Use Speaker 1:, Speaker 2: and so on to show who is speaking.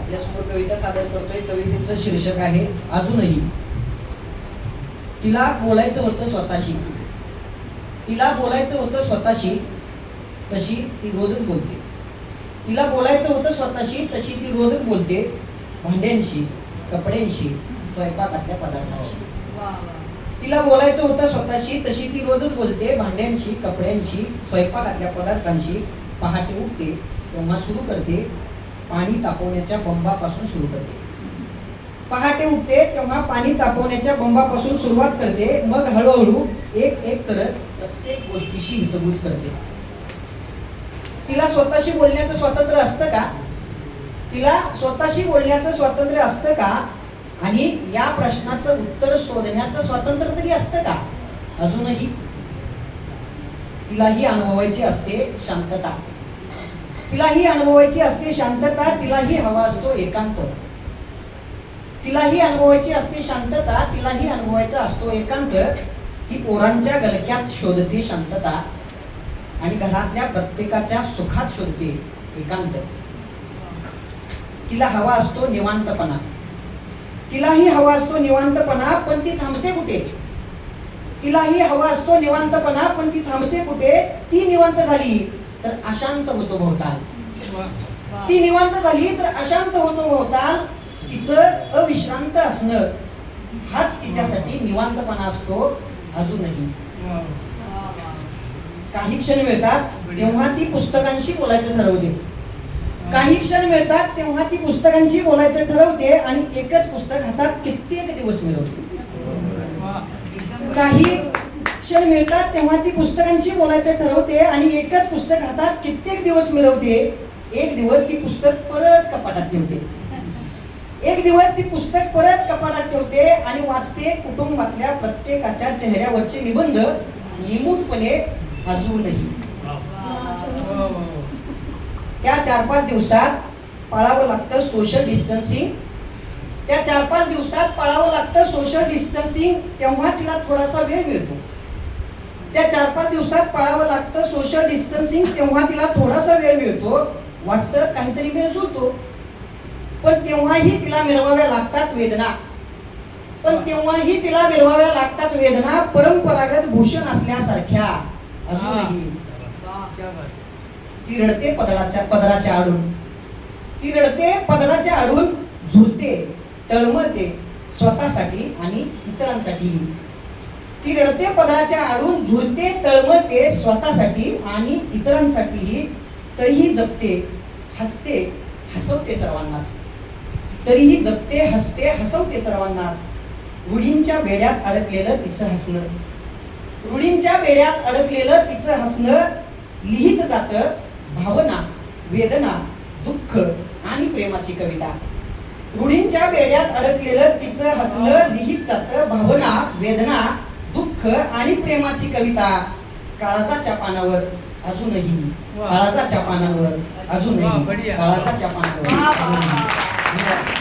Speaker 1: आपल्यासमोर कविता सादर करतोय. कवितेचं शीर्षक आहे अजूनही. तिला बोलायचं होतं स्वतःशी, तिला बोलायचं होतं स्वतःशी, तशी ती रोजच बोलते. तिला बोलायचं होतं स्वतःशी, तशी ती रोजच बोलते. भांड्यांशी, कपड्यांशी, स्वयंपाकातल्या पदार्थांशी. तिला बोलायचं होतं स्वतःशी, तशी ती रोजच बोलते. भांड्यांशी, कपड्यांशी, स्वयंपाकातल्या पदार्थांशी. पहाटे उठते तेव्हा सुरू करते, पाणी तापवण्याच्या बंबापासून सुरू करते. पहाटे उठते तेव्हा पाणी तापवण्याच्या बंबापासून सुरुवात करते. मग हळूहळू एक एक करत प्रत्येक गोष्टीशी हितगुज करते. तिला स्वतःशी बोलण्याचं स्वातंत्र्य असतं का? तिला स्वतःशी बोलण्याचं स्वातंत्र्य असतं का? आणि या प्रश्नाचं उत्तर शोधण्याचं स्वातंत्र्य तरी असतं का? अजूनही तिलाही अनुभवायची असते शांतता. तिलाही अनुभवायची असते शांतता. तिलाही हवा असतो एकांत. तिलाही अनुभवायची असते शांतता. तिलाही अनुभवायचा असतो एकांत. ती पोरांच्या गलक्यात शोधते शांतता आणि घरातल्या प्रत्येकाच्या सुखात शोधते एकांत. तिला हवा असतो निवांतपणा. तिलाही हवा असतो निवांतपणा, पण ती थांबते कुठे? तिलाही हवा असतो निवांतपणा, पण ती थांबते कुठे? ती निवांत झाली तर अशांत होतो भोवताल. ती निवांत झाली तर अशांत होतो भोवताल. तिचं अविश्रांत असणं हाच तिच्यासाठी निवांतपणा असतो अजूनही. काही क्षण मिळतात तेव्हा ती पुस्तकांशी बोलायचं ठरवते. काही क्षण मिळतात तेव्हा ती पुस्तकांशी बोलायचं ठरवते आणि एकच पुस्तक हातात कित्येक दिवस मिळवते. काही क्षण मिळतात तेव्हा ती पुस्तकांशी बोलायचं ठरवते आणि एकच पुस्तक हातात कित्येक दिवस मिळवते. एक दिवस ती पुस्तक परत कपाटात ठेवते. एक दिवस ती पुस्तक परत कपाटात ठेवते आणि वाचते कुटुंबातल्या प्रत्येकाच्या चेहऱ्यावरचे निबंध निमूटपणे अजूनही. त्या 4-5 दिवसात पाळावं लागतं सोशल डिस्टन्सिंग. त्या 4-5 दिवसात पाळावं लागतं सोशल डिस्टन्सिंग. तेव्हा तिला थोडासा वेळ मिळतो. त्या 4-5 दिवसात पाळावं लागतं सोशल डिस्टन्सिंग. तेव्हा तिला थोडासा वेळ मिळतो. वाटतं काहीतरी वेळ जुळतो. पण तेव्हाही तिला मिरवाव्या लागतात वेदना. पण तेव्हाही तिला मिरवाव्या लागतात वेदना परंपरागत भूषण असल्यासारख्या अजूनही. ती रडते पदराच्या आडून. ती रडते पदराच्या आडून. झुरते, तळमळते स्वतःसाठी आणि इतरांसाठी. ती रडते पदराच्या आडून, झुरते, तळमळते स्वतःसाठी आणि इतरांसाठीही. तरीही जगते, हसते, हसवते सर्वांनाच. तरीही जगते, हसते, हसवते सर्वांनाच. रूढींच्या बेड्यात अडकलेलं तिचं हसणं. रूढींच्या बेड्यात अडकलेलं तिचं हसणं लिहित जातं भावना, वेदना, दुःख आणि प्रेमाची कविता. रूढींच्या बेड्यात अडकलेलं तिचं हसणं लिहित जातं भावना, वेदना, दुःख आणि प्रेमाची कविता. काळजाच्या पानावर अजूनही. काळजाच्या पानावर अजूनही. काळजाच्या पानावर अजूनही.